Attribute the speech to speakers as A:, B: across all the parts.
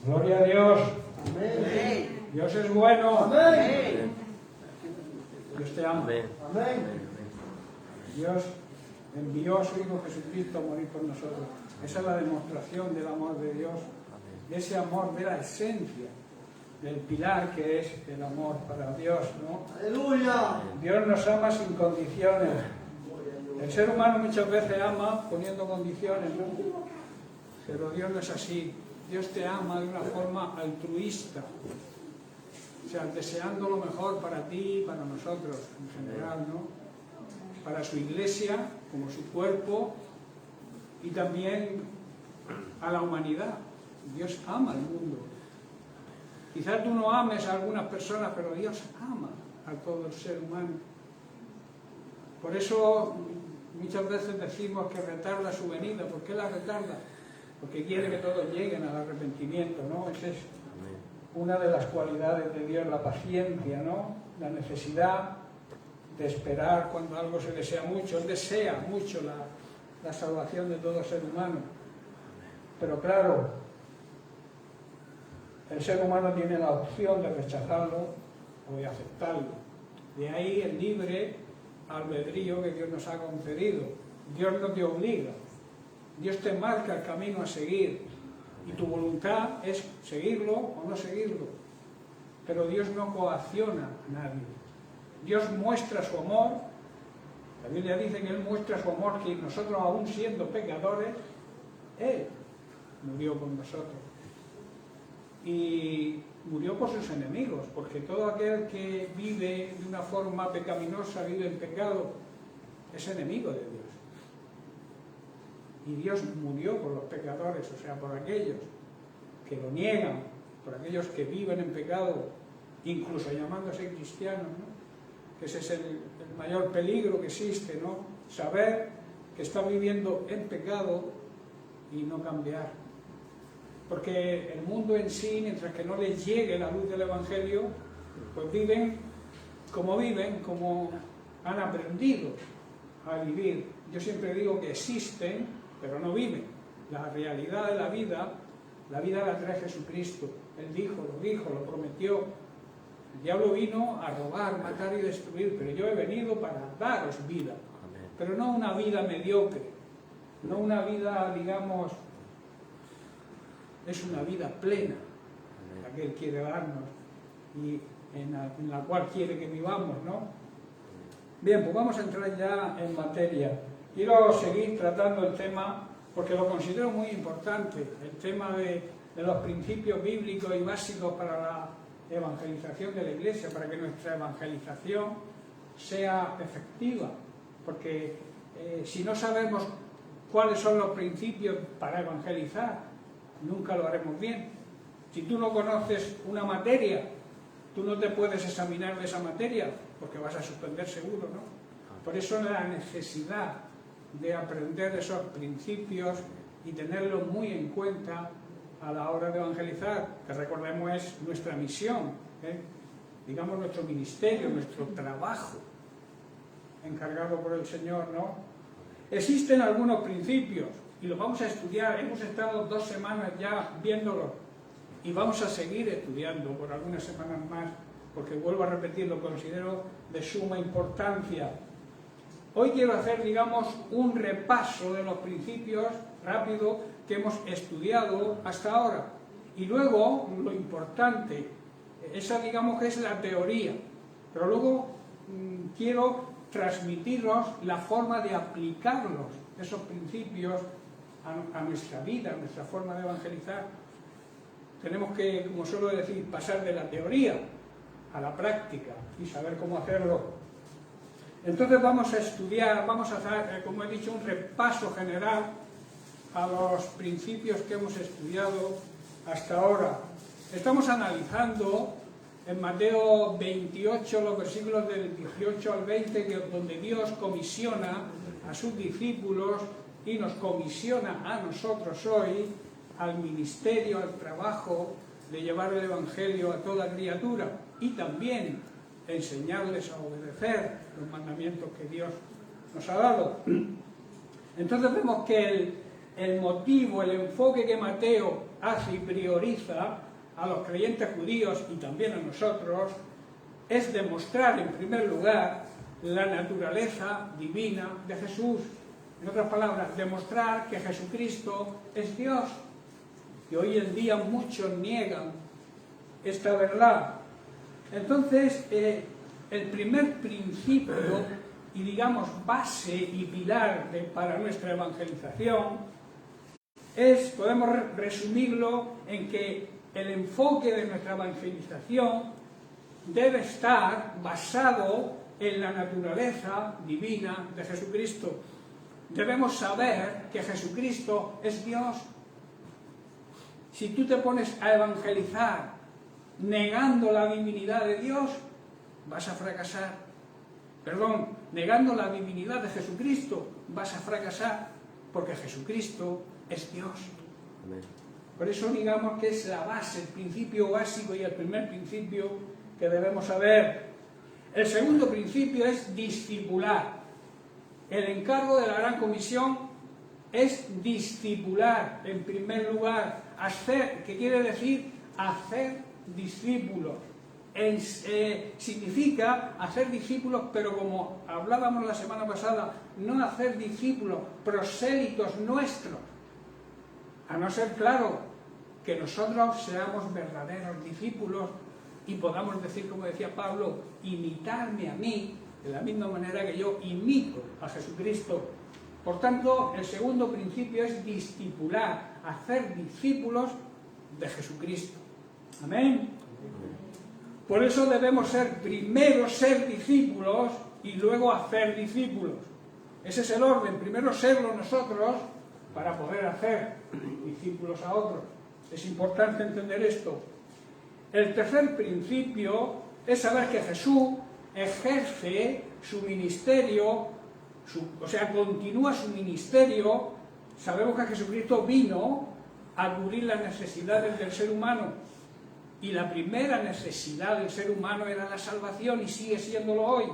A: Gloria a Dios.
B: Amén.
A: Dios es bueno.
B: Amén.
A: Dios te ama.
B: Amén.
A: Dios envió a su Hijo Jesucristo a morir por nosotros. Esa es la demostración del amor de Dios, de ese amor, de la esencia, del pilar que es el amor para Dios, ¿no?
B: Aleluya.
A: Dios nos ama sin condiciones. El ser humano muchas veces ama poniendo condiciones, ¿no? Pero Dios no es así. Dios te ama de una forma altruista, o sea, deseando lo mejor para ti y para nosotros en general, ¿no? Para su iglesia, como su cuerpo, y también a la humanidad. Dios ama al mundo. Quizás tú no ames a algunas personas, pero Dios ama a todo el ser humano. Por eso muchas veces decimos que retarda su venida. ¿Por qué la retarda? Porque quiere que todos lleguen al arrepentimiento, ¿no? Esa es una de las cualidades de Dios, la paciencia, ¿no? La necesidad de esperar cuando algo se desea mucho. Él desea mucho la salvación de todo ser humano. Pero claro, el ser humano tiene la opción de rechazarlo o de aceptarlo. De ahí el libre albedrío que Dios nos ha concedido. Dios no te obliga. Dios te marca el camino a seguir y tu voluntad es seguirlo o no seguirlo. Pero Dios no coacciona a nadie. Dios muestra su amor. La Biblia dice que Él muestra su amor, que nosotros aún siendo pecadores, Él murió por nosotros. Y murió por sus enemigos, porque todo aquel que vive de una forma pecaminosa, vive en pecado, es enemigo de Dios. Y Dios murió por los pecadores, o sea, por aquellos que lo niegan, por aquellos que viven en pecado, incluso llamándose cristianos, ¿no? Que ese es el mayor peligro que existe, ¿no? Saber que están viviendo en pecado y no cambiar. Porque el mundo en sí, mientras que no les llegue la luz del Evangelio, pues viven, como han aprendido a vivir. Yo siempre digo que existen, pero no viven. La realidad de la vida la trae Jesucristo. Él dijo, lo prometió. El diablo vino a robar, matar y destruir, pero yo he venido para daros vida. Pero no una vida mediocre, no una vida, digamos, es una vida plena, la que Él quiere darnos y en la cual quiere que vivamos, ¿no? Bien, pues vamos a entrar ya en materia. Quiero seguir tratando el tema, porque lo considero muy importante, el tema de los principios bíblicos y básicos para la evangelización de la Iglesia, para que nuestra evangelización sea efectiva, porque si no sabemos cuáles son los principios para evangelizar, nunca lo haremos bien. Si tú no conoces una materia, tú no te puedes examinar de esa materia, porque vas a suspender seguro, ¿no? Por eso la necesidad de aprender esos principios y tenerlos muy en cuenta a la hora de evangelizar, que recordemos es nuestra misión, digamos nuestro ministerio, nuestro trabajo encargado por el Señor, ¿no? Existen algunos principios y los vamos a estudiar. Hemos estado 2 semanas ya viéndolos y vamos a seguir estudiando por algunas semanas más, porque vuelvo a repetir, lo considero de suma importancia. Hoy quiero hacer, digamos, un repaso de los principios rápido que hemos estudiado hasta ahora. Y luego, lo importante, esa digamos que es la teoría, pero luego quiero transmitiros la forma de aplicarlos, esos principios, a nuestra vida, a nuestra forma de evangelizar. Tenemos que, como suelo decir, pasar de la teoría a la práctica y saber cómo hacerlo. Entonces vamos a estudiar, vamos a hacer, como he dicho, un repaso general a los principios que hemos estudiado hasta ahora. Estamos analizando en Mateo 28 los versículos del 18 al 20, donde Dios comisiona a sus discípulos y nos comisiona a nosotros hoy al ministerio, al trabajo de llevar el Evangelio a toda criatura y también enseñarles a obedecer los mandamientos que Dios nos ha dado. Entonces vemos que el motivo, el enfoque que Mateo hace y prioriza a los creyentes judíos y también a nosotros es demostrar en primer lugar la naturaleza divina de Jesús. En otras palabras, demostrar que Jesucristo es Dios. Y hoy en día muchos niegan esta verdad. Entonces, el primer principio y digamos base y pilar para nuestra evangelización podemos resumirlo en que el enfoque de nuestra evangelización debe estar basado en la naturaleza divina de Jesucristo. Debemos saber que Jesucristo es Dios. Si tú te pones a evangelizar negando la divinidad de Dios, vas a fracasar. Perdón, negando la divinidad de Jesucristo, vas a fracasar, porque Jesucristo es Dios.
C: Amén.
A: Por eso digamos que es la base, el principio básico y el primer principio que debemos saber. El segundo principio es discipular. El encargo de la Gran Comisión es discipular, en primer lugar, hacer, que quiere decir hacer discípulos. Significa hacer discípulos, pero como hablábamos la semana pasada, no hacer discípulos, prosélitos nuestros. A no ser, claro, que nosotros seamos verdaderos discípulos y podamos decir, como decía Pablo, imitarme a mí, de la misma manera que yo imito a Jesucristo. Por tanto, el segundo principio es discipular, hacer discípulos de Jesucristo. Amén. Por eso debemos primero ser discípulos y luego hacer discípulos. Ese es el orden, primero serlo nosotros para poder hacer discípulos a otros. Es importante entender esto. El tercer principio es saber que Jesús ejerce su ministerio, continúa su ministerio. Sabemos que Jesucristo vino a cubrir las necesidades del ser humano. Y la primera necesidad del ser humano era la salvación y sigue siéndolo hoy.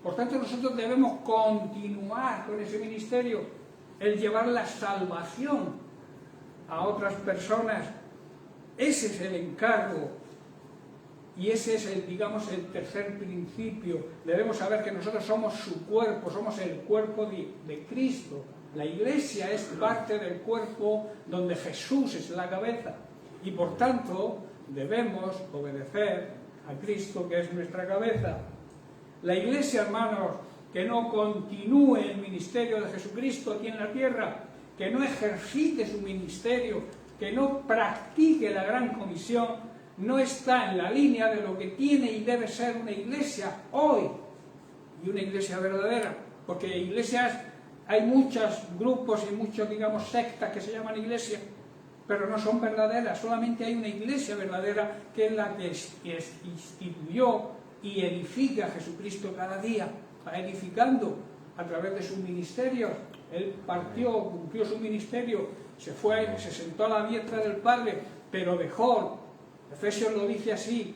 A: Por tanto, nosotros debemos continuar con ese ministerio, el llevar la salvación a otras personas. Ese es el encargo. Y ese es el tercer principio. Debemos saber que nosotros somos su cuerpo, somos el cuerpo de Cristo. La Iglesia es parte del cuerpo donde Jesús es la cabeza. Y por tanto, debemos obedecer a Cristo, que es nuestra cabeza. La Iglesia, hermanos, que no continúe el ministerio de Jesucristo aquí en la tierra, que no ejercite su ministerio, que no practique la Gran Comisión, no está en la línea de lo que tiene y debe ser una iglesia hoy, y una iglesia verdadera, porque iglesias, hay muchos grupos y muchos, sectas que se llaman iglesias, pero no son verdaderas. Solamente hay una iglesia verdadera, que es la que instituyó y edifica a Jesucristo cada día, va edificando a través de sus ministerios. Él cumplió su ministerio, se fue, se sentó a la diestra del Padre, pero dejó, Efesios lo dice así,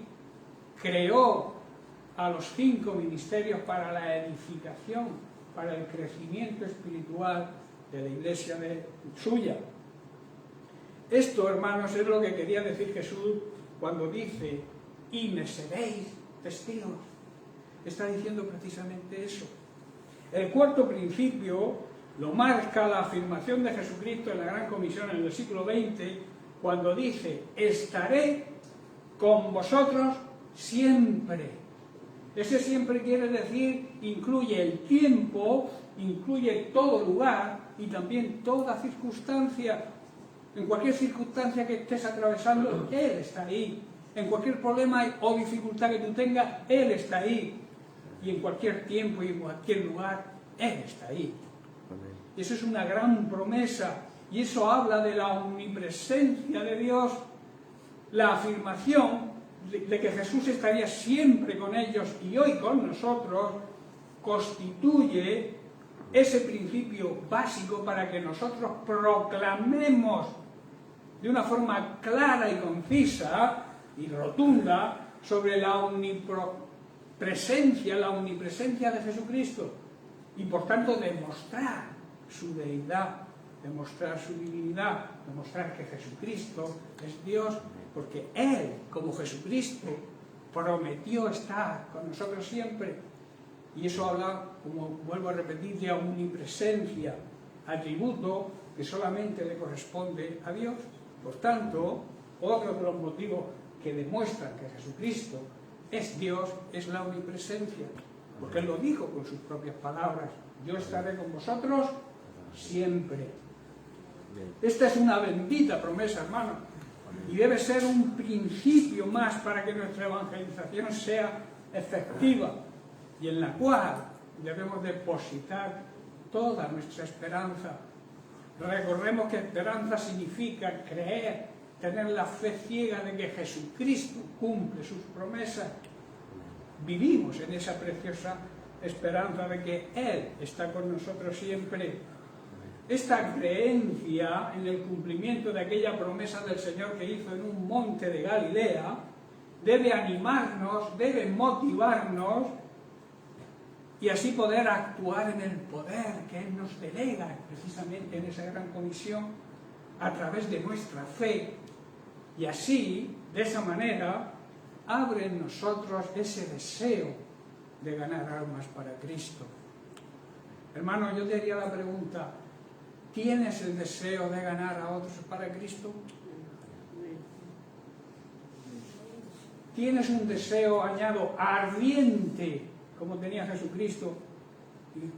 A: creó a los 5 ministerios para la edificación, para el crecimiento espiritual de la iglesia suya. Esto, hermanos, es lo que quería decir Jesús cuando dice, y me seréis testigos. Está diciendo precisamente eso. El cuarto principio lo marca la afirmación de Jesucristo en la Gran Comisión en el versículo 20, cuando dice, estaré con vosotros siempre. Ese siempre quiere decir, incluye el tiempo, incluye todo lugar y también toda circunstancia. En cualquier circunstancia que estés atravesando, Él está ahí. En cualquier problema o dificultad que tú tengas, Él está ahí. Y en cualquier tiempo y en cualquier lugar, Él está ahí. Y eso es una gran promesa. Y eso habla de la omnipresencia de Dios. La afirmación de que Jesús estaría siempre con ellos y hoy con nosotros, constituye ese principio básico para que nosotros proclamemos de una forma clara y concisa y rotunda sobre la omnipresencia de Jesucristo y por tanto demostrar su deidad demostrar su divinidad, demostrar que Jesucristo es Dios, porque Él, como Jesucristo, prometió estar con nosotros siempre. Y eso habla, como vuelvo a repetir, de omnipresencia, atributo que solamente le corresponde a Dios. Por tanto, otro de los motivos que demuestran que Jesucristo es Dios es la omnipresencia, porque Él lo dijo con sus propias palabras: yo estaré con vosotros siempre. Esta es una bendita promesa, hermano, y debe ser un principio más para que nuestra evangelización sea efectiva, y en la cual debemos depositar toda nuestra esperanza. Recordemos que esperanza significa creer, tener la fe ciega de que Jesucristo cumple sus promesas. Vivimos en esa preciosa esperanza de que Él está con nosotros siempre. Esta creencia en el cumplimiento de aquella promesa del Señor que hizo en un monte de Galilea debe animarnos, debe motivarnos, y así poder actuar en el poder que Él nos delega precisamente en esa gran comisión a través de nuestra fe. Y así, de esa manera, abre en nosotros ese deseo de ganar almas para Cristo. Hermano, yo te haría la pregunta: ¿tienes el deseo de ganar a otros para Cristo? ¿Tienes un deseo, añado, ardiente, como tenía Jesucristo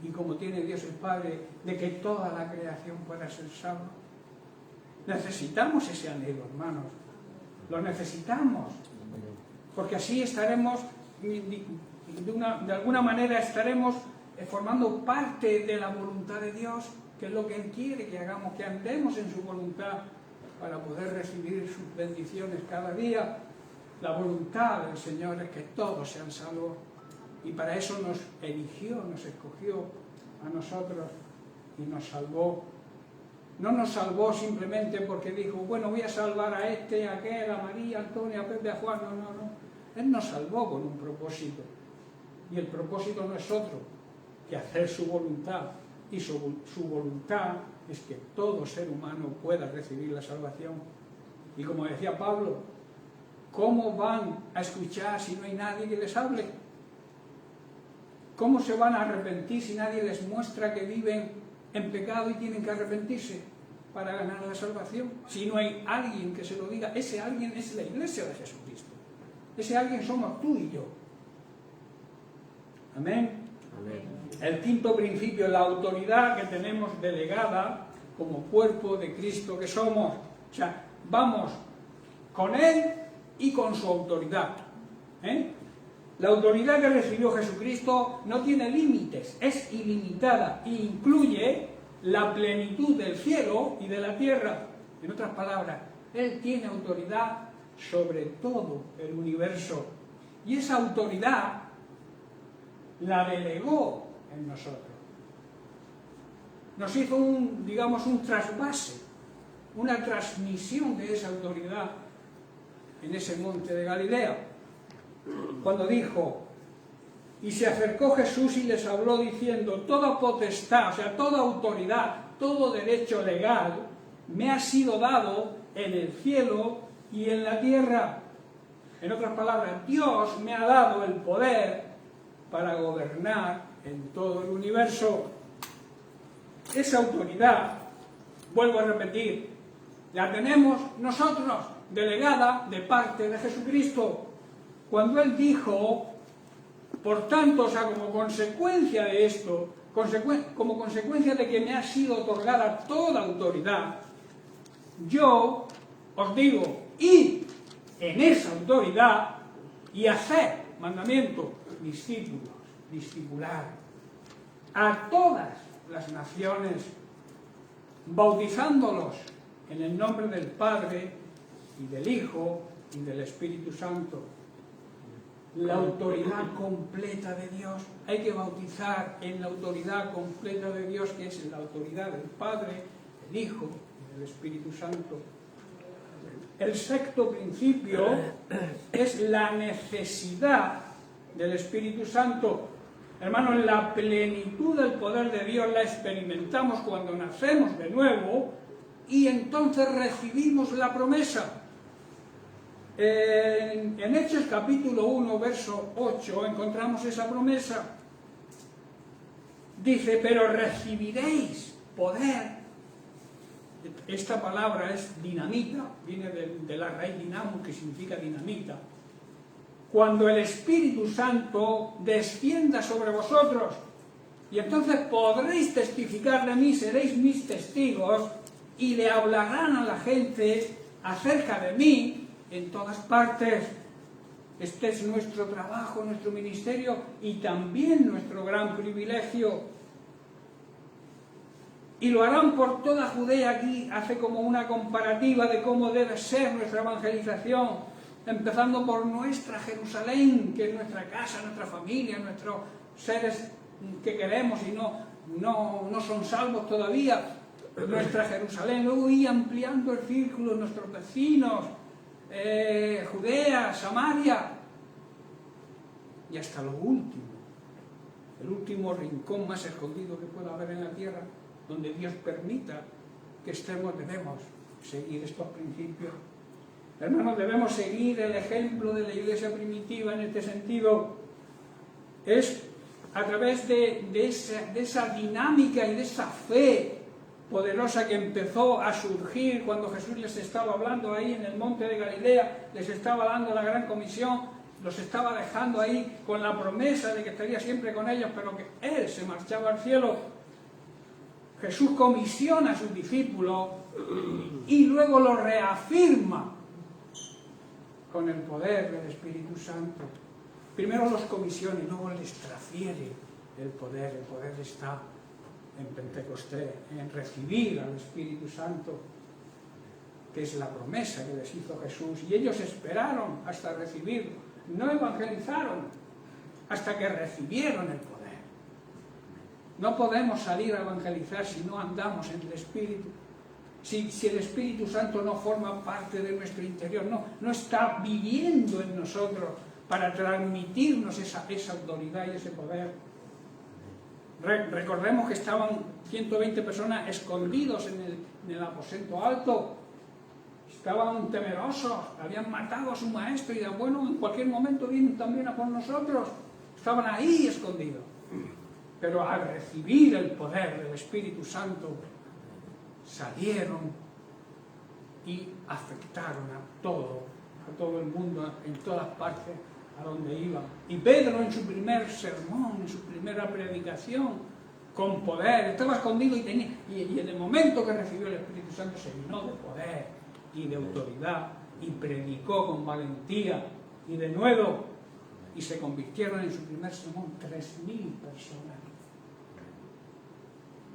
A: y como tiene Dios el Padre, de que toda la creación pueda ser salva? Necesitamos ese anhelo, hermanos. Lo necesitamos, porque así estaremos, de alguna manera estaremos formando parte de la voluntad de Dios, que es lo que Él quiere que hagamos, que andemos en su voluntad para poder recibir sus bendiciones cada día. La voluntad del Señor es que todos sean salvos, y para eso nos eligió, nos escogió a nosotros y nos salvó. No nos salvó simplemente porque dijo: bueno, voy a salvar a este, a aquel, a María, a Antonio, a Pepe, a Juan. No. Él nos salvó con un propósito, y el propósito no es otro que hacer su voluntad, y su voluntad es que todo ser humano pueda recibir la salvación. Y como decía Pablo, ¿cómo van a escuchar si no hay nadie que les hable? ¿Cómo se van a arrepentir si nadie les muestra que viven en pecado y tienen que arrepentirse para ganar la salvación? Si no hay alguien que se lo diga, ese alguien es la Iglesia de Jesucristo. Ese alguien somos tú y yo. Amén. Amén. El quinto principio, la autoridad que tenemos delegada como cuerpo de Cristo que somos. O sea, vamos con Él y con su autoridad. La autoridad que recibió Jesucristo no tiene límites, es ilimitada e incluye la plenitud del cielo y de la tierra. En otras palabras, Él tiene autoridad sobre todo el universo, y esa autoridad la delegó en nosotros. Nos hizo un trasvase, una transmisión de esa autoridad en ese monte de Galilea, cuando dijo: y se acercó Jesús y les habló diciendo: toda potestad, o sea, toda autoridad, todo derecho legal me ha sido dado en el cielo y en la tierra. En otras palabras, Dios me ha dado el poder para gobernar en todo el universo. Esa autoridad, vuelvo a repetir, la tenemos nosotros, delegada de parte de Jesucristo. Cuando Él dijo: por tanto, o sea, como consecuencia de esto, como consecuencia de que me ha sido otorgada toda autoridad, yo os digo: id en esa autoridad y haced, mandamiento, discipular a todas las naciones, bautizándolos en el nombre del Padre y del Hijo y del Espíritu Santo. La autoridad completa de Dios. Hay que bautizar en la autoridad completa de Dios, que es la autoridad del Padre, del Hijo y del Espíritu Santo. El sexto principio es la necesidad del Espíritu Santo. Hermanos, la plenitud del poder de Dios la experimentamos cuando nacemos de nuevo y entonces recibimos la promesa. En Hechos capítulo 1, verso 8, encontramos esa promesa. Dice, pero recibiréis poder. Esta palabra es dinamita, viene de la raíz dinamo, que significa dinamita. Cuando el Espíritu Santo descienda sobre vosotros, y entonces podréis testificar de mí, seréis mis testigos, y le hablarán a la gente acerca de mí en todas partes. Este es nuestro trabajo, nuestro ministerio y también nuestro gran privilegio. Y lo harán por toda Judea. Aquí hace como una comparativa de cómo debe ser nuestra evangelización, empezando por nuestra Jerusalén, que es nuestra casa, nuestra familia, nuestros seres que queremos y no son salvos todavía, nuestra Jerusalén, luego ir ampliando el círculo, nuestros vecinos, Judea, Samaria, y hasta lo último, el último rincón más escondido que pueda haber en la tierra, donde Dios permita que estemos, debemos seguir estos principios. Hermanos, debemos seguir el ejemplo de la iglesia primitiva en este sentido. Es a través de esa dinámica y de esa fe poderosa que empezó a surgir cuando Jesús les estaba hablando ahí en el monte de Galilea, les estaba dando la gran comisión, los estaba dejando ahí con la promesa de que estaría siempre con ellos, pero que Él se marchaba al cielo. Jesús comisiona a sus discípulos y luego lo reafirma con el poder del Espíritu Santo. Primero los comisiona y luego les transfiere el poder. El poder está en Pentecostés, en recibir al Espíritu Santo, que es la promesa que les hizo Jesús. Y ellos esperaron hasta recibirlo. No evangelizaron hasta que recibieron el poder. No podemos salir a evangelizar si no andamos en el Espíritu. Si el Espíritu Santo no forma parte de nuestro interior, no está viviendo en nosotros para transmitirnos esa autoridad y ese poder. Recordemos que estaban 120 personas escondidos en el aposento alto. Estaban temerosos, habían matado a su maestro y de bueno, en cualquier momento vienen también a por nosotros. Estaban ahí escondidos. Pero al recibir el poder del Espíritu Santo, salieron y afectaron a todo el mundo, en todas partes a donde iban. Y Pedro en su primer sermón, en su primera predicación, con poder, estaba escondido y en el momento que recibió el Espíritu Santo se llenó de poder y de autoridad y predicó con valentía y de nuevo, y se convirtieron en su primer sermón 3.000 personas.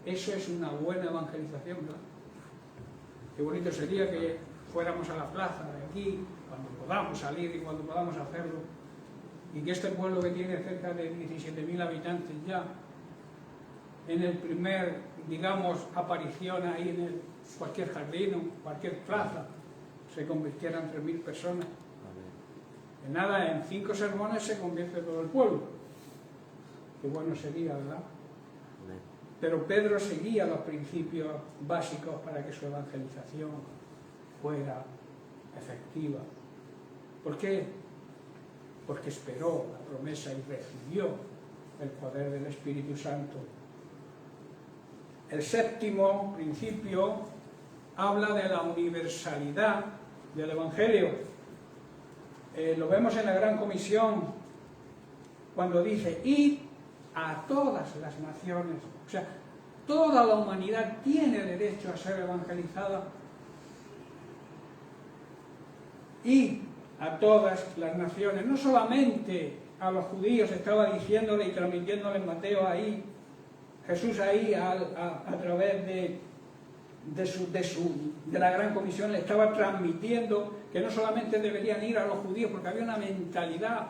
A: Eso es una buena evangelización, ¿verdad? Qué bonito sería que fuéramos a la plaza de aquí, cuando podamos salir y cuando podamos hacerlo, y que este pueblo que tiene cerca de 17.000 habitantes ya, en el primer, digamos, aparición ahí en cualquier jardín o cualquier plaza, se convirtieran 3.000 personas. En nada, en 5 sermones se convierte todo el pueblo. Qué bueno sería, ¿verdad? Pero Pedro seguía los principios básicos para que su evangelización fuera efectiva. ¿Por qué? Porque esperó la promesa y recibió el poder del Espíritu Santo. El séptimo principio habla de la universalidad del Evangelio. Lo vemos en la Gran Comisión, cuando dice, id a todas las naciones. O sea, toda la humanidad tiene derecho a ser evangelizada. Y a todas las naciones, no solamente a los judíos, estaba diciéndole y transmitiéndole Mateo ahí, Jesús ahí a través de la Gran Comisión le estaba transmitiendo que no solamente deberían ir a los judíos, porque había una mentalidad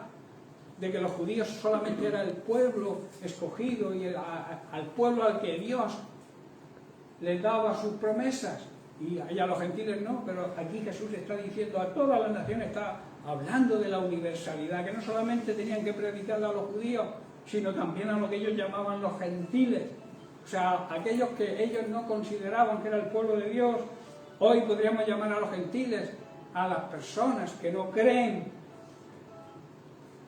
A: de que los judíos solamente era el pueblo escogido y al pueblo al que Dios les daba sus promesas, y a los gentiles no, pero aquí Jesús está diciendo a todas las naciones, está hablando de la universalidad, que no solamente tenían que predicarle a los judíos, sino también a lo que ellos llamaban los gentiles. O sea, aquellos que ellos no consideraban que era el pueblo de Dios. Hoy podríamos llamar a los gentiles, a las personas que no creen.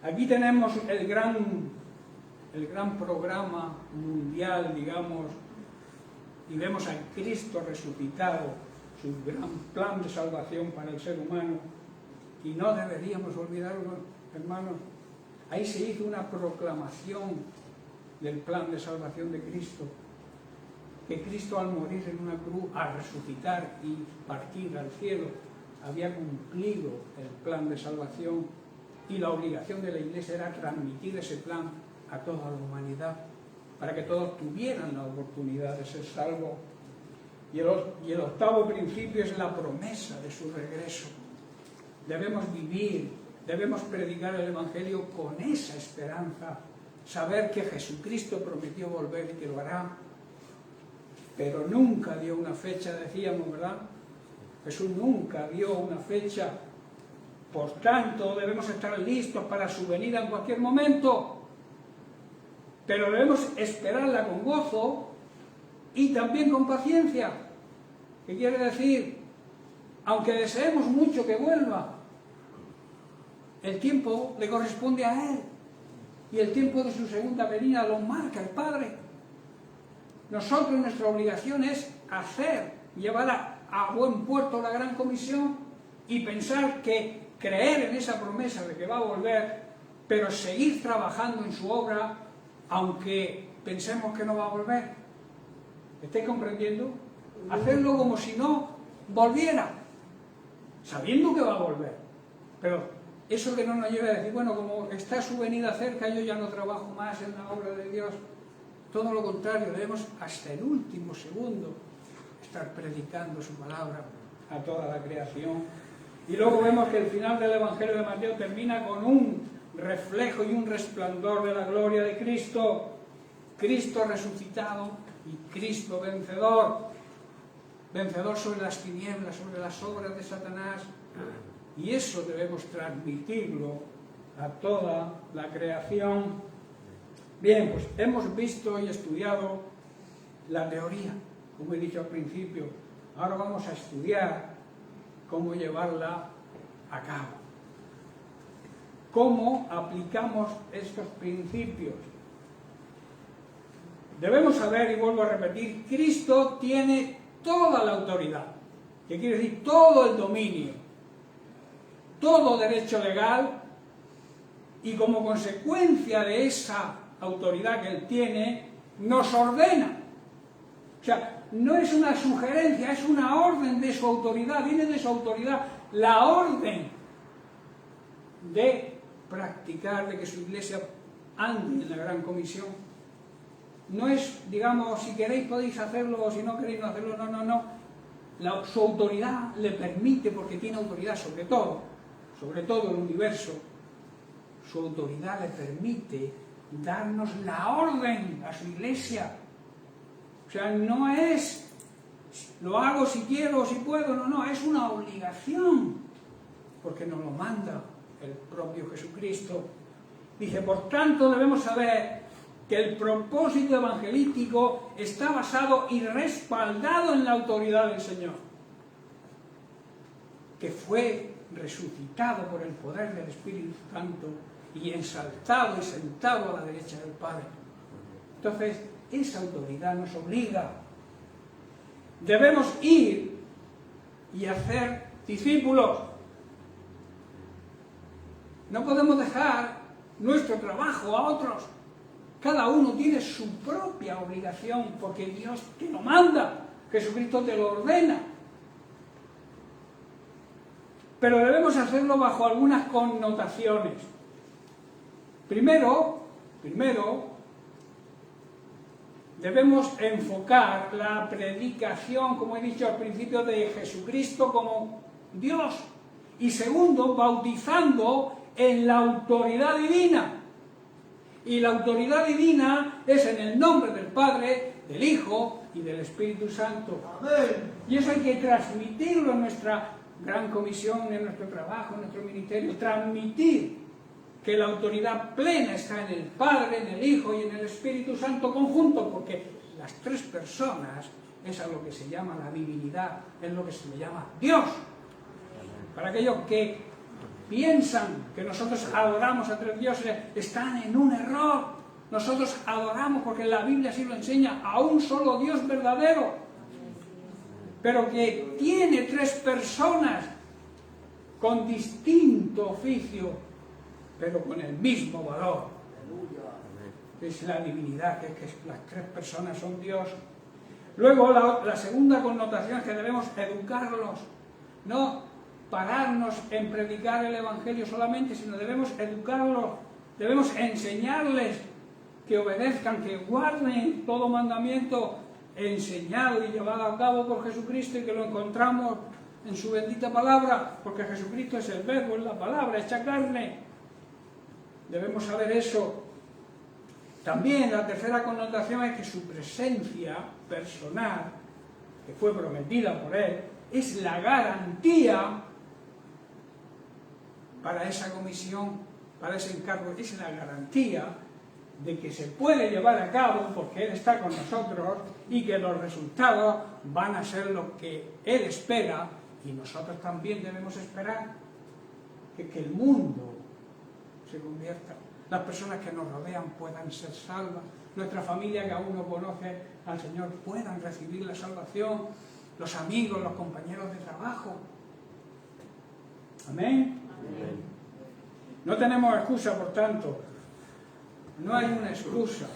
A: Aquí tenemos el gran programa mundial, digamos, y vemos a Cristo resucitado, su gran plan de salvación para el ser humano. Y no deberíamos olvidarlo, hermanos. Ahí se hizo una proclamación del plan de salvación de Cristo. Que Cristo, al morir en una cruz, al resucitar y partir al cielo, había cumplido el plan de salvación, y la obligación de la Iglesia era transmitir ese plan a toda la humanidad, para que todos tuvieran la oportunidad de ser salvos. Y el octavo principio es la promesa de su regreso. Debemos vivir, debemos predicar el Evangelio con esa esperanza, saber que Jesucristo prometió volver y que lo hará, pero nunca dio una fecha, decíamos, ¿verdad? Jesús nunca dio una fecha. Por tanto, debemos estar listos para su venida en cualquier momento, pero debemos esperarla con gozo y también con paciencia. ¿Qué quiere decir? Aunque deseemos mucho que vuelva, el tiempo le corresponde a Él, y el tiempo de su segunda venida lo marca el Padre. Nosotros, nuestra obligación es llevar a buen puerto la gran comisión y pensar que creer en esa promesa de que va a volver, pero seguir trabajando en su obra, aunque pensemos que no va a volver. ¿Estáis comprendiendo? Hacerlo como si no volviera, sabiendo que va a volver. Pero eso que no nos lleve a decir, bueno, como está su venida cerca, yo ya no trabajo más en la obra de Dios. Todo lo contrario, debemos hasta el último segundo estar predicando su palabra a toda la creación. Y luego vemos que el final del Evangelio de Mateo termina con un reflejo y un resplandor de la gloria de Cristo. Cristo resucitado y Cristo vencedor. Vencedor sobre las tinieblas, sobre las obras de Satanás. Y eso debemos transmitirlo a toda la creación. Bien, pues hemos visto y estudiado la teoría, como he dicho al principio. Ahora vamos a estudiar cómo llevarla a cabo. ¿Cómo aplicamos estos principios? Debemos saber, y vuelvo a repetir, Cristo tiene toda la autoridad. ¿Qué quiere decir? Todo el dominio, todo derecho legal, y como consecuencia de esa autoridad que Él tiene, nos ordena. O sea, no es una sugerencia, es una orden de su autoridad, viene de su autoridad, la orden de practicar, de que su iglesia ande en la gran comisión. No es, digamos, si queréis podéis hacerlo, o si no queréis no hacerlo, no. Su autoridad le permite, porque tiene autoridad sobre todo el universo, su autoridad le permite darnos la orden a su iglesia. O sea, no es lo hago si quiero o si puedo, no, es una obligación, porque nos lo manda el propio Jesucristo. Dice, por tanto debemos saber que el propósito evangelístico está basado y respaldado en la autoridad del Señor, que fue resucitado por el poder del Espíritu Santo y exaltado y sentado a la derecha del Padre. Entonces, esa autoridad nos obliga. Debemos ir y hacer discípulos. No podemos dejar nuestro trabajo a otros. Cada uno tiene su propia obligación, porque Dios te lo manda, Jesucristo te lo ordena. Pero debemos hacerlo bajo algunas connotaciones. Primero, debemos enfocar la predicación, como he dicho al principio, de Jesucristo como Dios. Y segundo, bautizando en la autoridad divina. Y la autoridad divina es en el nombre del Padre, del Hijo y del Espíritu Santo.
B: Amén.
A: Y eso hay que transmitirlo en nuestra gran comisión, en nuestro trabajo, en nuestro ministerio. Transmitir que la autoridad plena está en el Padre, en el Hijo y en el Espíritu Santo conjunto, porque las tres personas es a lo que se llama la divinidad, es lo que se le llama Dios. Para aquellos que piensan que nosotros adoramos a tres dioses, están en un error. Nosotros adoramos, porque la Biblia así lo enseña, a un solo Dios verdadero, pero que tiene tres personas con distinto oficio, pero con el mismo valor. Es la divinidad, que las tres personas son Dios. Luego la segunda connotación es que debemos educarlos, no pararnos en predicar el Evangelio solamente, sino debemos educarlos, debemos enseñarles que obedezcan, que guarden todo mandamiento enseñado y llevado a cabo por Jesucristo, y que lo encontramos en su bendita palabra, porque Jesucristo es el verbo, es la palabra hecha carne. Debemos saber eso. También la tercera connotación es que su presencia personal, que fue prometida por Él, es la garantía para esa comisión, para ese encargo, es la garantía de que se puede llevar a cabo porque Él está con nosotros y que los resultados van a ser lo que Él espera, y nosotros también debemos esperar que el mundo se convierta, las personas que nos rodean puedan ser salvas, nuestra familia que aún no conoce al Señor puedan recibir la salvación, los amigos, los compañeros de trabajo. Amén.
C: Amén.
A: No tenemos excusa, por tanto. No hay una excusa.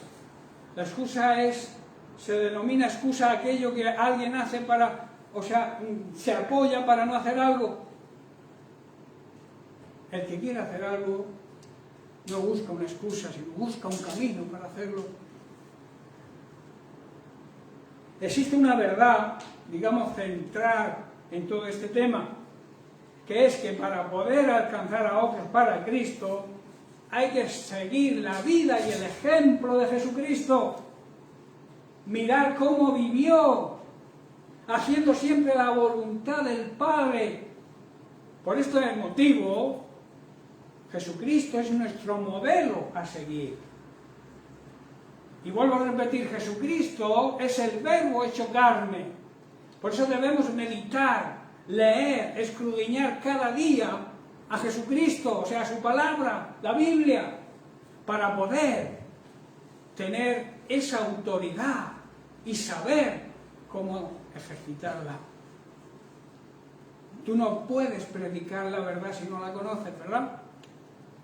A: La excusa se denomina excusa aquello que alguien hace para, o sea, se apoya para no hacer algo. El que quiere hacer algo no busca una excusa, sino busca un camino para hacerlo. Existe una verdad, digamos, central en todo este tema, que es que para poder alcanzar a otros para Cristo, hay que seguir la vida y el ejemplo de Jesucristo, mirar cómo vivió, haciendo siempre la voluntad del Padre. Por este motivo, Jesucristo es nuestro modelo a seguir. Y vuelvo a repetir, Jesucristo es el verbo hecho carne. Por eso debemos meditar, leer, escudriñar cada día a Jesucristo, o sea, a su palabra, la Biblia, para poder tener esa autoridad y saber cómo ejercitarla. Tú no puedes predicar la verdad si no la conoces, ¿verdad?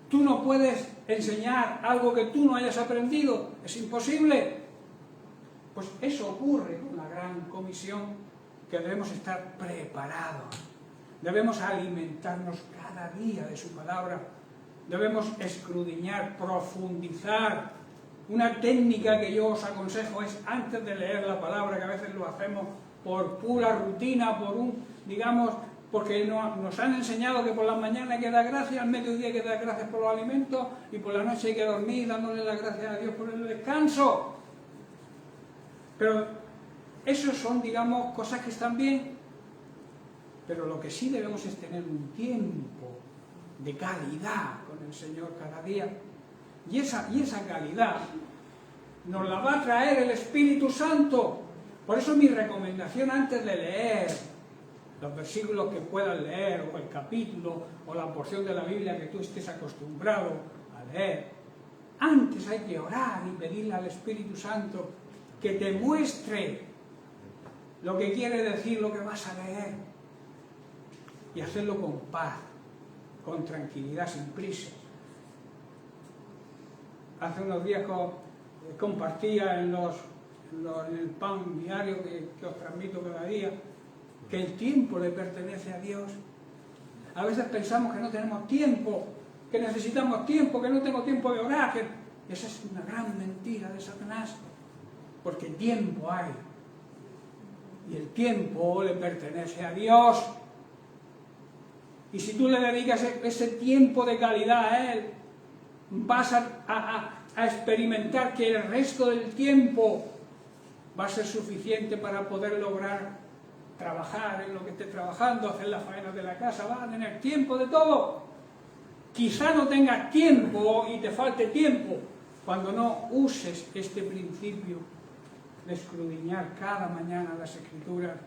A: Tú no puedes enseñar algo que tú no hayas aprendido, es imposible. Pues eso ocurre con la gran comisión, que debemos estar preparados. Debemos alimentarnos cada día de su palabra. Debemos escudriñar, profundizar. Una técnica que yo os aconsejo es, antes de leer la palabra, que a veces lo hacemos por pura rutina, porque nos han enseñado que por las mañanas hay que dar gracias, al mediodía hay que dar gracias por los alimentos, y por la noche hay que dormir dándole las gracias a Dios por el descanso. Pero esos son, cosas que están bien. Pero lo que sí debemos es tener un tiempo de calidad con el Señor cada día. Y esa calidad nos la va a traer el Espíritu Santo. Por eso mi recomendación antes de leer los versículos que puedas leer, o el capítulo, o la porción de la Biblia que tú estés acostumbrado a leer, antes hay que orar y pedirle al Espíritu Santo que te muestre lo que quiere decir lo que vas a leer, y hacerlo con paz, con tranquilidad, sin prisa. Hace unos días compartía en el pan diario que os transmito cada día, que el tiempo le pertenece a Dios. A veces pensamos que no tenemos tiempo, que necesitamos tiempo, que no tengo tiempo de orar. Esa es una gran mentira de Satanás, porque tiempo hay, y el tiempo le pertenece a Dios. Y si tú le dedicas ese tiempo de calidad a Él, vas a experimentar que el resto del tiempo va a ser suficiente para poder lograr trabajar en lo que estés trabajando, hacer las faenas de la casa, vas a tener tiempo de todo. Quizá no tengas tiempo y te falte tiempo cuando no uses este principio de escudriñar cada mañana las Escrituras.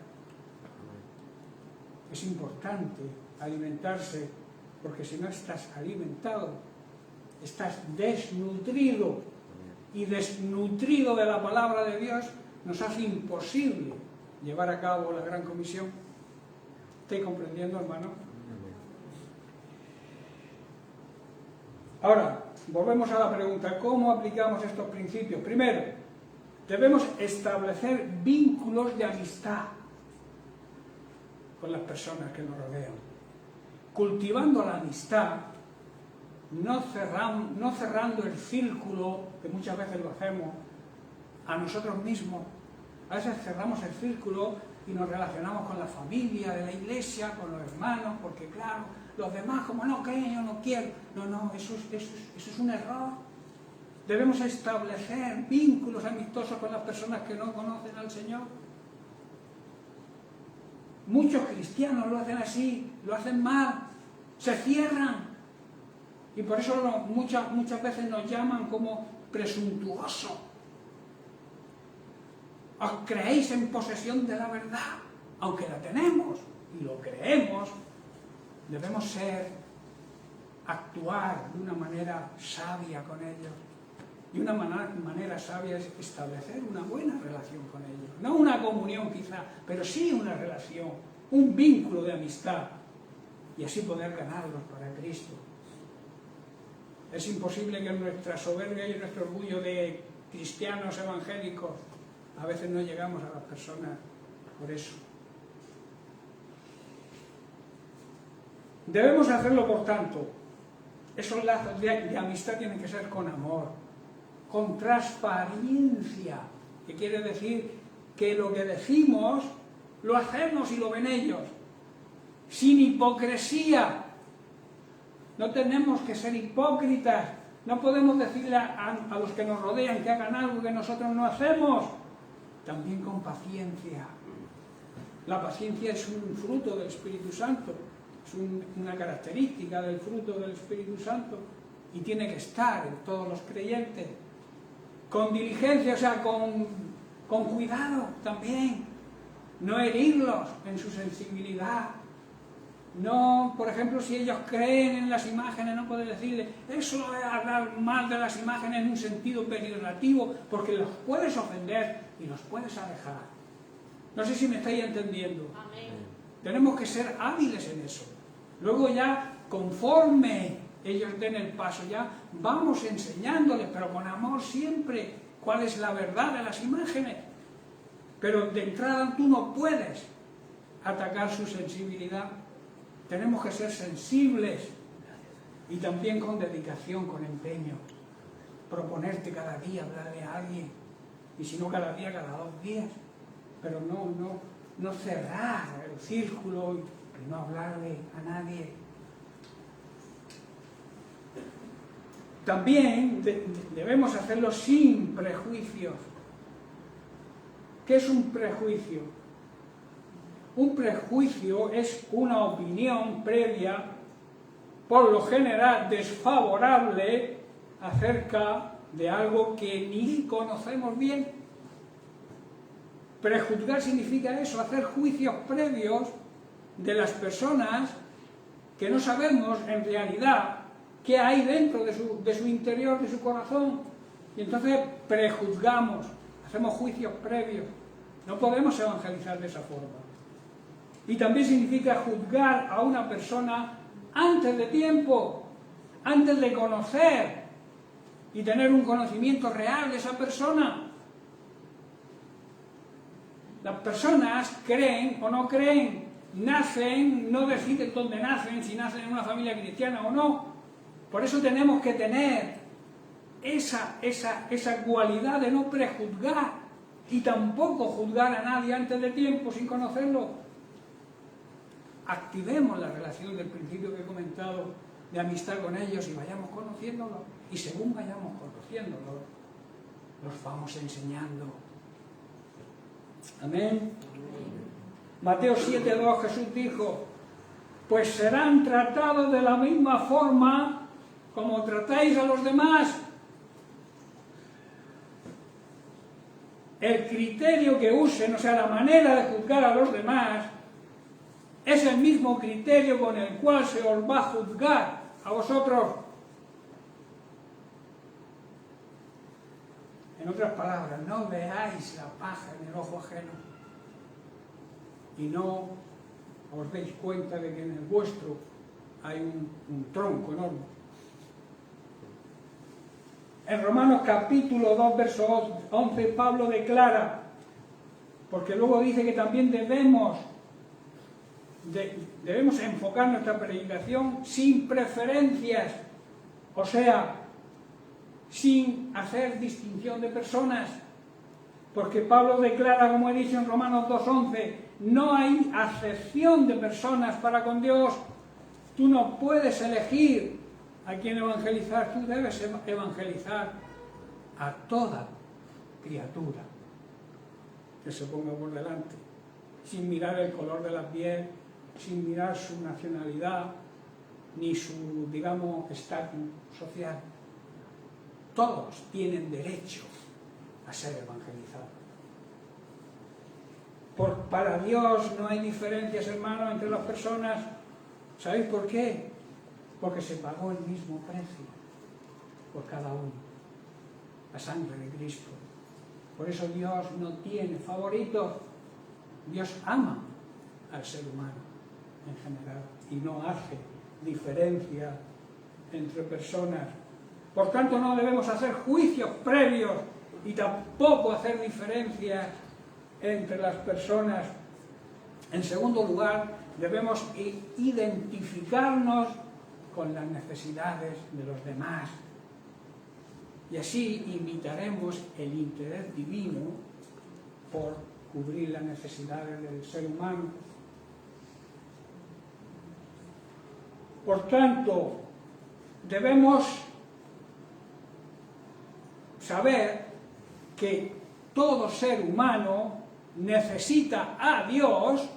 A: Es importante alimentarse, porque si no estás alimentado, estás desnutrido, y desnutrido de la palabra de Dios nos hace imposible llevar a cabo la gran comisión. ¿Estáis comprendiendo, hermano? Ahora, volvemos a la pregunta, ¿cómo aplicamos estos principios? Primero, debemos establecer vínculos de amistad con las personas que nos rodean. Cultivando la amistad, no cerrando el círculo, que muchas veces lo hacemos, a nosotros mismos. A veces cerramos el círculo y nos relacionamos con la familia de la iglesia, con los hermanos, porque claro, los demás como no creen, yo no quiero. No, eso es un error. Debemos establecer vínculos amistosos con las personas que no conocen al Señor. Muchos cristianos lo hacen así, lo hacen mal, se cierran. Y por eso muchas veces nos llaman como presuntuosos. Os creéis en posesión de la verdad, aunque la tenemos y lo creemos. Debemos actuar de una manera sabia con ellos. Y una manera sabia es establecer una buena relación con ellos. No una comunión quizá, pero sí una relación, un vínculo de amistad. Y así poder ganarlos para Cristo. Es imposible que nuestra soberbia y nuestro orgullo de cristianos evangélicos a veces no llegamos a las personas por eso. Debemos hacerlo, por tanto. Esos lazos de amistad tienen que ser con amor, con transparencia, que quiere decir que lo que decimos lo hacemos y lo ven ellos, sin hipocresía. No tenemos que ser hipócritas, no podemos decirle a los que nos rodean que hagan algo que nosotros no hacemos. También con paciencia. La paciencia es un fruto del Espíritu Santo, es una característica del fruto del Espíritu Santo y tiene que estar en todos los creyentes. Con diligencia, o sea, con cuidado también. No herirlos en su sensibilidad. No, por ejemplo, si ellos creen en las imágenes, no puedes decirle, eso es hablar mal de las imágenes en un sentido peyorativo, porque los puedes ofender y los puedes alejar. No sé si me estáis entendiendo. Amén. Tenemos que ser hábiles en eso. Luego ya, conforme ellos den el paso, ya vamos enseñándoles, pero con amor siempre, cuál es la verdad de las imágenes. Pero de entrada tú no puedes atacar su sensibilidad. Tenemos que ser sensibles y también con dedicación, con empeño. Proponerte cada día hablarle a alguien, y si no cada día, cada 2 días. Pero no cerrar el círculo y no hablarle a nadie. También debemos hacerlo sin prejuicios. ¿Qué es un prejuicio? Un prejuicio es una opinión previa, por lo general desfavorable, acerca de algo que ni conocemos bien. Prejuzgar significa eso, hacer juicios previos de las personas que no sabemos en realidad qué hay dentro de su interior, de su corazón. Y entonces prejuzgamos, hacemos juicios previos. No podemos evangelizar de esa forma. Y también significa juzgar a una persona antes de tiempo, antes de conocer y tener un conocimiento real de esa persona. Las personas creen o no creen, nacen, no deciden dónde nacen, si nacen en una familia cristiana o no. Por eso tenemos que tener esa cualidad de no prejuzgar y tampoco juzgar a nadie antes de tiempo sin conocerlo. Activemos la relación del principio que he comentado de amistad con ellos y vayamos conociéndolos. Y según vayamos conociéndolos, los vamos enseñando. Amén. Mateo 7:2, Jesús dijo, pues serán tratados de la misma forma como tratáis a los demás. El criterio que usen, o sea, la manera de juzgar a los demás, es el mismo criterio con el cual se os va a juzgar a vosotros. En otras palabras, no veáis la paja en el ojo ajeno y no os deis cuenta de que en el vuestro hay un tronco enorme. En Romanos capítulo 2, verso 11, Pablo declara, porque luego dice que también debemos enfocar nuestra predicación sin preferencias, o sea, sin hacer distinción de personas, porque Pablo declara, como he dicho en Romanos 2:11, no hay acepción de personas para con Dios. Tú no puedes elegir a quién evangelizar, tú debes evangelizar a toda criatura que se ponga por delante, sin mirar el color de la piel, sin mirar su nacionalidad, ni su, digamos, estatus social. Todos tienen derecho a ser evangelizados. Para Dios no hay diferencias, hermanos, entre las personas. ¿Sabéis por qué? Porque se pagó el mismo precio por cada uno, la sangre de Cristo. Por eso Dios no tiene favoritos. Dios ama al ser humano en general y no hace diferencia entre personas. Por tanto, no debemos hacer juicios previos y tampoco hacer diferencias entre las personas. En segundo lugar, debemos identificarnos con las necesidades de los demás. Y así imitaremos el interés divino por cubrir las necesidades del ser humano. Por tanto, debemos saber que todo ser humano necesita a Dios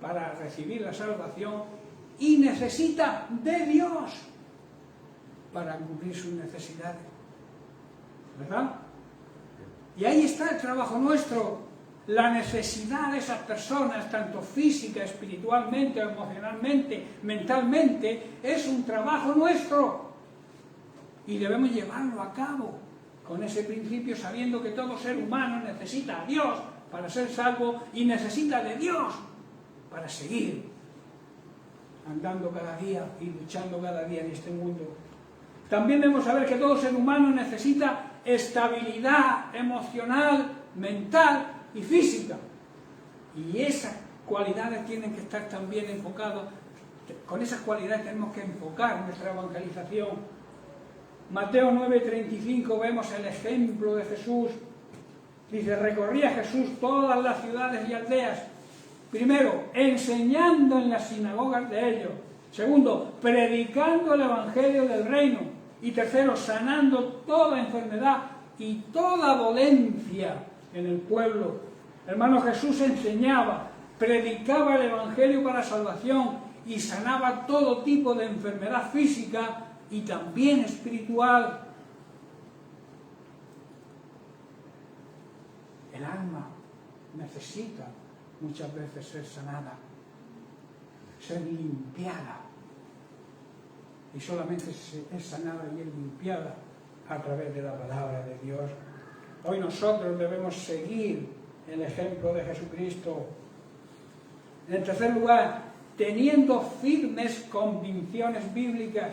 A: para recibir la salvación y necesita de Dios para cubrir sus necesidades. ¿Verdad? Y ahí está el trabajo nuestro. La necesidad de esas personas, tanto física, espiritualmente, emocionalmente, mentalmente, es un trabajo nuestro. Y debemos llevarlo a cabo con ese principio, sabiendo que todo ser humano necesita a Dios para ser salvo y necesita de Dios para seguir andando cada día y luchando cada día en este mundo. También debemos saber que todo ser humano necesita estabilidad emocional, mental y física. Y esas cualidades tienen que estar también enfocadas. Con esas cualidades tenemos que enfocar nuestra evangelización. Mateo 9:35 vemos el ejemplo de Jesús. Dice, recorría Jesús todas las ciudades y aldeas. Primero, enseñando en las sinagogas de ellos. Segundo, predicando el evangelio del reino. Y tercero, sanando toda enfermedad y toda dolencia en el pueblo. Hermano, Jesús enseñaba, predicaba el evangelio para salvación y sanaba todo tipo de enfermedad física y también espiritual. El alma necesita muchas veces ser sanada, ser limpiada. Y solamente es sanada y es limpiada a través de la palabra de Dios. Hoy nosotros debemos seguir el ejemplo de Jesucristo. En tercer lugar, teniendo firmes convicciones bíblicas.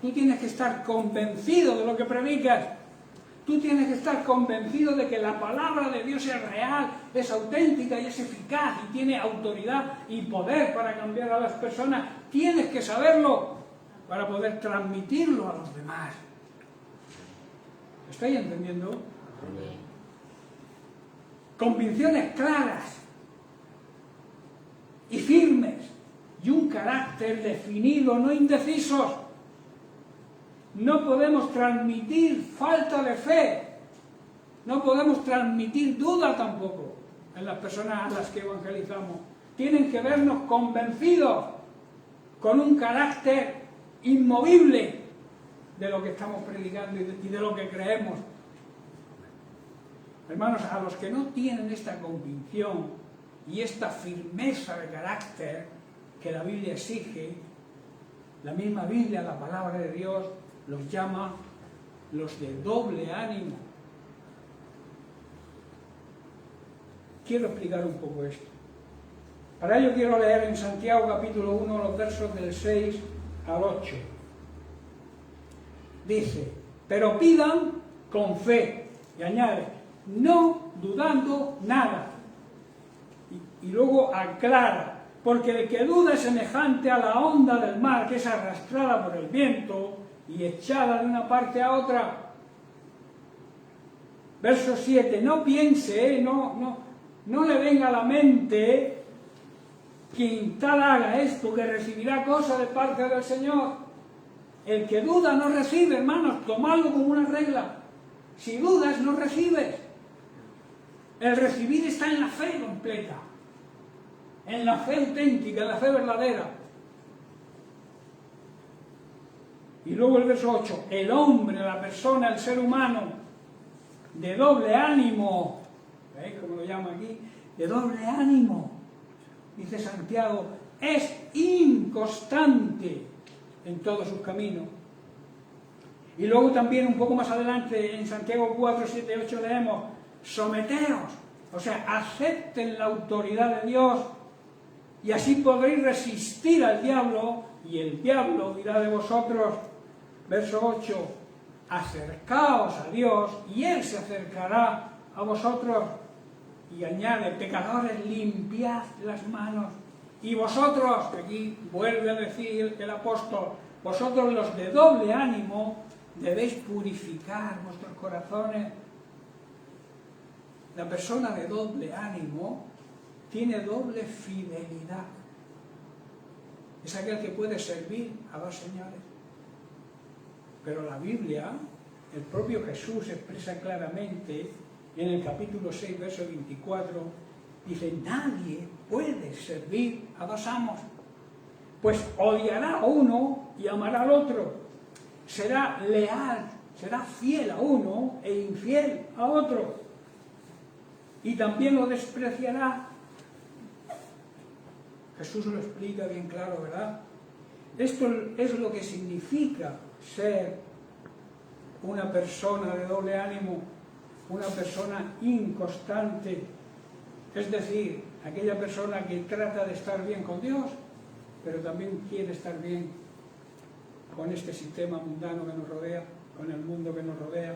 A: Tú tienes que estar convencido de lo que predicas. Tú tienes que estar convencido de que la palabra de Dios es real, es auténtica y es eficaz y tiene autoridad y poder para cambiar a las personas. Tienes que saberlo para poder transmitirlo a los demás. ¿Estáis entendiendo?
C: Amén.
A: Convicciones claras y firmes y un carácter definido, no indecisos. No podemos transmitir falta de fe, no podemos transmitir duda tampoco en las personas a las que evangelizamos. Tienen que vernos convencidos, con un carácter inmovible, de lo que estamos predicando y de lo que creemos. Hermanos, a los que no tienen esta convicción y esta firmeza de carácter que la Biblia exige, la misma Biblia, la palabra de Dios, los llama los de doble ánimo. Quiero explicar un poco esto. Para ello quiero leer en Santiago capítulo 1 los versos del 6 al 8. Dice, pero pidan con fe, y añade, no dudando nada. Y luego aclara, porque el que duda es semejante a la onda del mar, que es arrastrada por el viento y echada de una parte a otra. Verso 7, no piense, no le venga a la mente quien tal haga esto, que recibirá cosa de parte del Señor. El que duda no recibe, hermanos, tomadlo como una regla. Si dudas, no recibes. El recibir está en la fe completa, en la fe auténtica, en la fe verdadera. Y luego el verso 8, el hombre, la persona, el ser humano, de doble ánimo, ¿veis cómo lo llama aquí? De doble ánimo, dice Santiago, es inconstante en todos sus caminos. Y luego también un poco más adelante en Santiago 4, 7, 8 leemos, someteos, o sea, acepten la autoridad de Dios y así podréis resistir al diablo y el diablo dirá de vosotros, verso 8, acercaos a Dios y Él se acercará a vosotros. Y añade, pecadores, limpiad las manos. Y vosotros, aquí vuelve a decir el apóstol, vosotros los de doble ánimo, debéis purificar vuestros corazones. La persona de doble ánimo tiene doble fidelidad. Es aquel que puede servir a dos señores. Pero la Biblia, el propio Jesús expresa claramente en el capítulo 6, verso 24, dice, nadie puede servir a dos amos, pues odiará a uno y amará al otro. Será leal, será fiel a uno e infiel a otro. Y también lo despreciará. Jesús lo explica bien claro, ¿verdad? Esto es lo que significa ser una persona de doble ánimo, una persona inconstante, es decir, aquella persona que trata de estar bien con Dios, pero también quiere estar bien con este sistema mundano que nos rodea, con el mundo que nos rodea.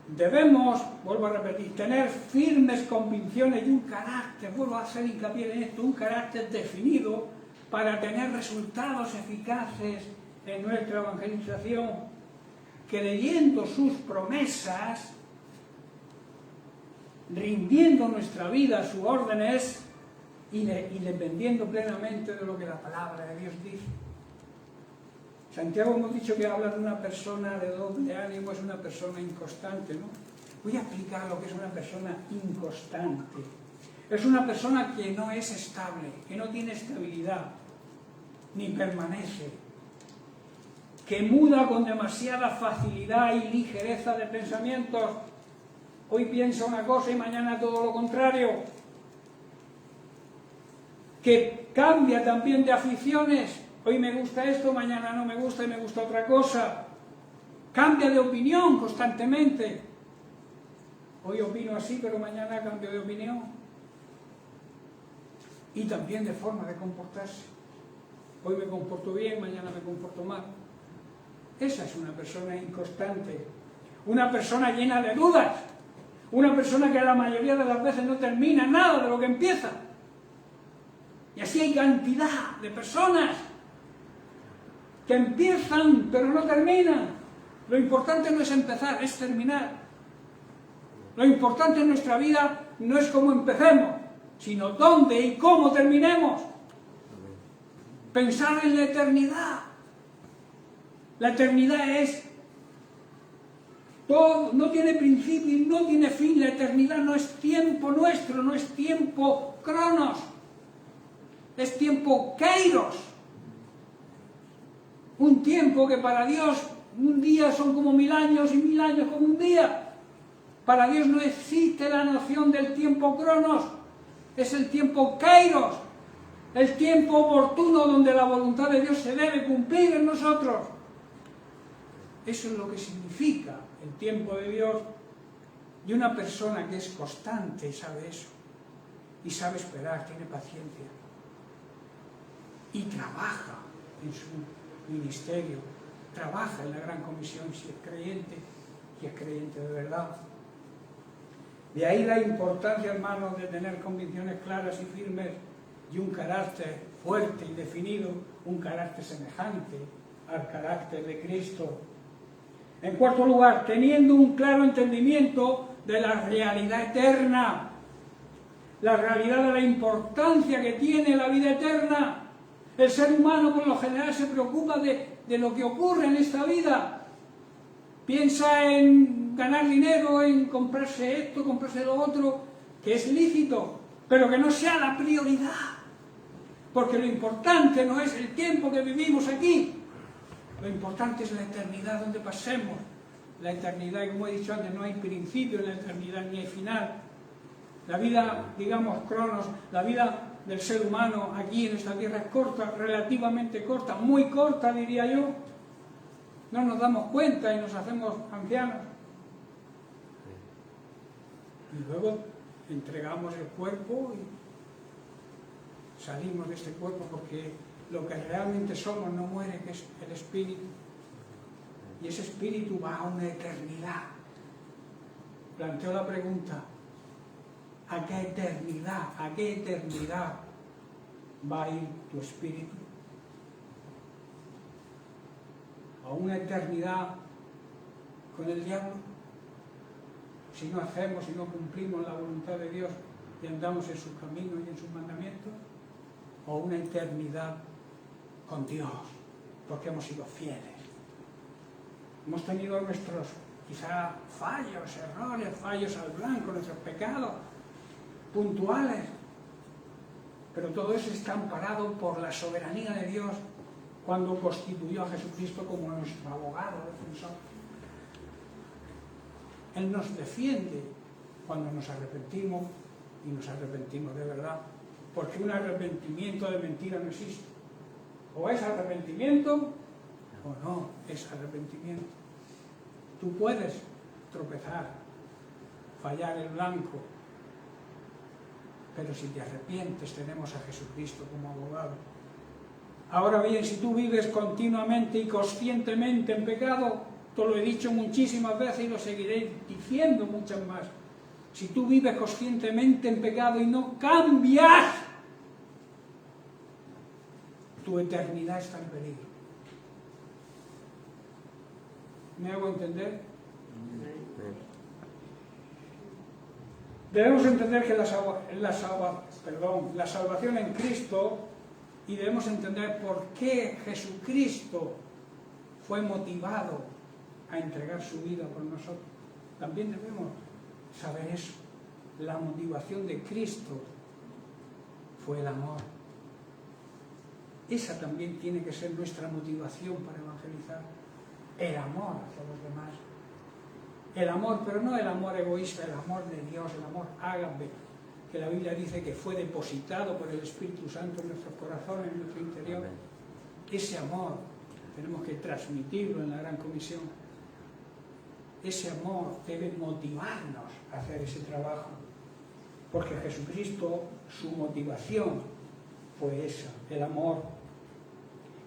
A: Debemos, vuelvo a repetir, tener firmes convicciones y un carácter, vuelvo a hacer hincapié en esto, un carácter definido para tener resultados eficaces en nuestra evangelización, creyendo sus promesas, rindiendo nuestra vida a sus órdenes y dependiendo plenamente de lo que la palabra de Dios dice. Santiago hemos dicho que habla de una persona de doble ánimo, es una persona inconstante, ¿no? Voy a explicar lo que es una persona inconstante. Es una persona que no es estable, que no tiene estabilidad, ni permanece, que muda con demasiada facilidad y ligereza de pensamientos. Hoy piensa una cosa y mañana todo lo contrario. Que cambia también de aficiones. Hoy me gusta esto, mañana no me gusta y me gusta otra cosa. Cambia de opinión constantemente. Hoy opino así, pero mañana cambio de opinión. Y también de forma de comportarse. Hoy me comporto bien, mañana me comporto mal. Esa es una persona inconstante. Una persona llena de dudas. Una persona que la mayoría de las veces no termina nada de lo que empieza. Y así hay cantidad de personas que empiezan pero no terminan. Lo importante no es empezar, es terminar. Lo importante en nuestra vida no es cómo empecemos, sino dónde y cómo terminemos. Pensar en la eternidad. La eternidad es todo, no tiene principio y no tiene fin. La eternidad no es tiempo nuestro, no es tiempo cronos, es tiempo kairos. Un tiempo que para Dios un día son como 1000 años y 1000 años como un día. Para Dios no existe la noción del tiempo cronos, es el tiempo kairos, el tiempo oportuno donde la voluntad de Dios se debe cumplir en nosotros. Eso es lo que significa el tiempo de Dios. Y una persona que es constante y sabe eso, y sabe esperar, tiene paciencia, y trabaja en su ministerio, trabaja en la gran comisión si es creyente, y es creyente de verdad. De ahí la importancia, hermanos, de tener convicciones claras y firmes y un carácter fuerte y definido, un carácter semejante al carácter de Cristo. En cuarto lugar, teniendo un claro entendimiento de la realidad eterna, la realidad de la importancia que tiene la vida eterna. El ser humano por lo general se preocupa de lo que ocurre en esta vida. Piensa en ganar dinero, en comprarse esto, comprarse lo otro, que es lícito, pero que no sea la prioridad. Porque lo importante no es el tiempo que vivimos aquí, lo importante es la eternidad donde pasemos. La eternidad, como he dicho antes, no hay principio en la eternidad ni hay final. La vida, digamos, cronos, la vida del ser humano aquí en esta tierra es corta, relativamente corta, muy corta diría yo. No nos damos cuenta y nos hacemos ancianos. Y luego entregamos el cuerpo y salimos de este cuerpo porque lo que realmente somos no muere, que es el espíritu. Y ese espíritu va a una eternidad. Planteo la pregunta, ¿a qué eternidad va a ir tu espíritu? ¿A una eternidad con el diablo? Si no hacemos, si no cumplimos la voluntad de Dios y andamos en sus caminos y en sus mandamientos, o una eternidad con Dios, porque hemos sido fieles. Hemos tenido nuestros, quizá, fallos al blanco, nuestros pecados puntuales, pero todo eso está amparado por la soberanía de Dios cuando constituyó a Jesucristo como nuestro abogado, defensor. Él nos defiende cuando nos arrepentimos, y nos arrepentimos de verdad, porque un arrepentimiento de mentira no existe. O es arrepentimiento o no es arrepentimiento. Tú puedes tropezar, fallar el blanco, pero si te arrepientes tenemos a Jesucristo como abogado. Ahora bien, si tú vives continuamente y conscientemente en pecado, te lo he dicho muchísimas veces y lo seguiré diciendo muchas más, si tú vives conscientemente en pecado y no cambias, tu eternidad está en peligro. ¿Me hago entender? Debemos entender que la salvación en Cristo, y debemos entender por qué Jesucristo fue motivado a entregar su vida por nosotros. También debemos saber eso. La motivación de Cristo fue el amor. Esa también tiene que ser nuestra motivación para evangelizar. El amor hacia los demás. El amor, pero no el amor egoísta, el amor de Dios, el amor ágape, que la Biblia dice que fue depositado por el Espíritu Santo en nuestros corazones, en nuestro interior. Ese amor tenemos que transmitirlo en la gran comisión. Ese amor debe motivarnos a hacer ese trabajo, porque Jesucristo, su motivación fue esa, el amor.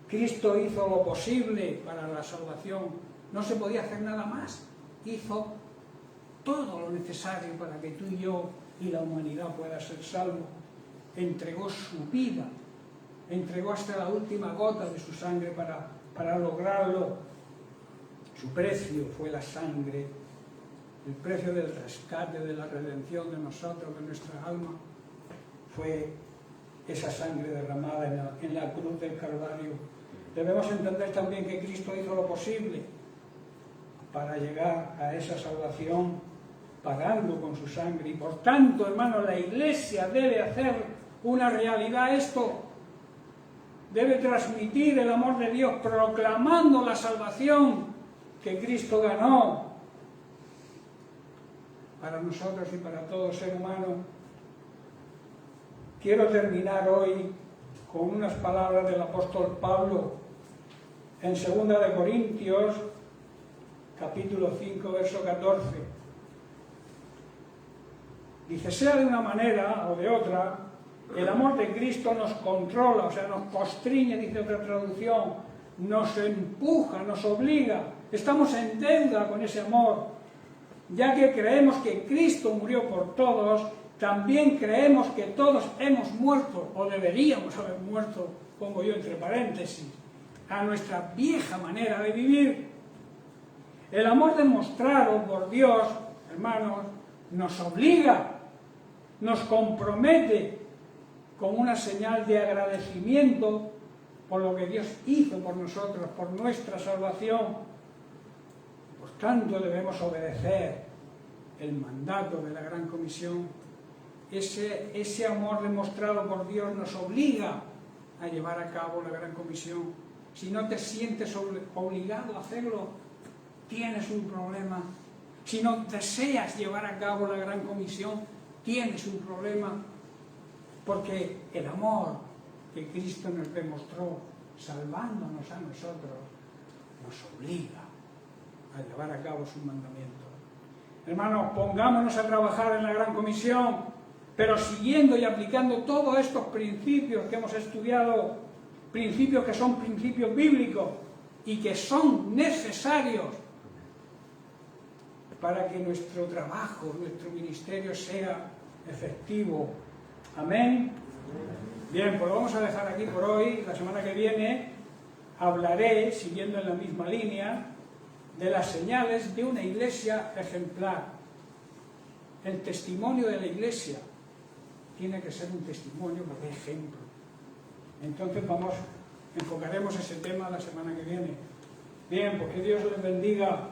A: Cristo hizo lo posible para la salvación, no se podía hacer nada más, hizo todo lo necesario para que tú y yo y la humanidad pueda ser salvo. Entregó su vida, entregó hasta la última gota de su sangre para lograrlo. Su precio fue la sangre, el precio del rescate, de la redención de nosotros, de nuestra alma, fue esa sangre derramada en la cruz del Calvario. Debemos entender también que Cristo hizo lo posible para llegar a esa salvación, pagando con su sangre. Y por tanto, hermanos, la Iglesia debe hacer una realidad esto. debe transmitir el amor de Dios, proclamando la salvación que Cristo ganó para nosotros y para todo ser humano. Quiero terminar hoy con unas palabras del apóstol Pablo en 2 de Corintios, capítulo 5, verso 14. Dice, sea de una manera o de otra, el amor de Cristo nos controla, o sea, nos constriñe, dice otra traducción, nos empuja, nos obliga. Estamos en deuda con ese amor, ya que creemos que Cristo murió por todos, también creemos que todos hemos muerto, o deberíamos haber muerto, pongo yo entre paréntesis, a nuestra vieja manera de vivir. El amor demostrado por Dios, hermanos, nos obliga, nos compromete con una señal de agradecimiento por lo que Dios hizo por nosotros, por nuestra salvación. Por tanto, debemos obedecer el mandato de la Gran Comisión. Ese amor demostrado por Dios nos obliga a llevar a cabo la Gran Comisión. Si no te sientes obligado a hacerlo, tienes un problema. Si no deseas llevar a cabo la Gran Comisión, tienes un problema. Porque el amor que Cristo nos demostró, salvándonos a nosotros, nos obliga a llevar a cabo su mandamiento. Hermanos, pongámonos a trabajar en la Gran Comisión, pero siguiendo y aplicando todos estos principios que hemos estudiado, principios que son principios bíblicos y que son necesarios para que nuestro trabajo, nuestro ministerio sea efectivo. Amén. Bien, pues lo vamos a dejar aquí por hoy. La semana que viene hablaré, siguiendo en la misma línea, de las señales de una iglesia ejemplar. El testimonio de la iglesia tiene que ser un testimonio de ejemplo. Entonces enfocaremos ese tema la semana que viene. Bien, pues que Dios les bendiga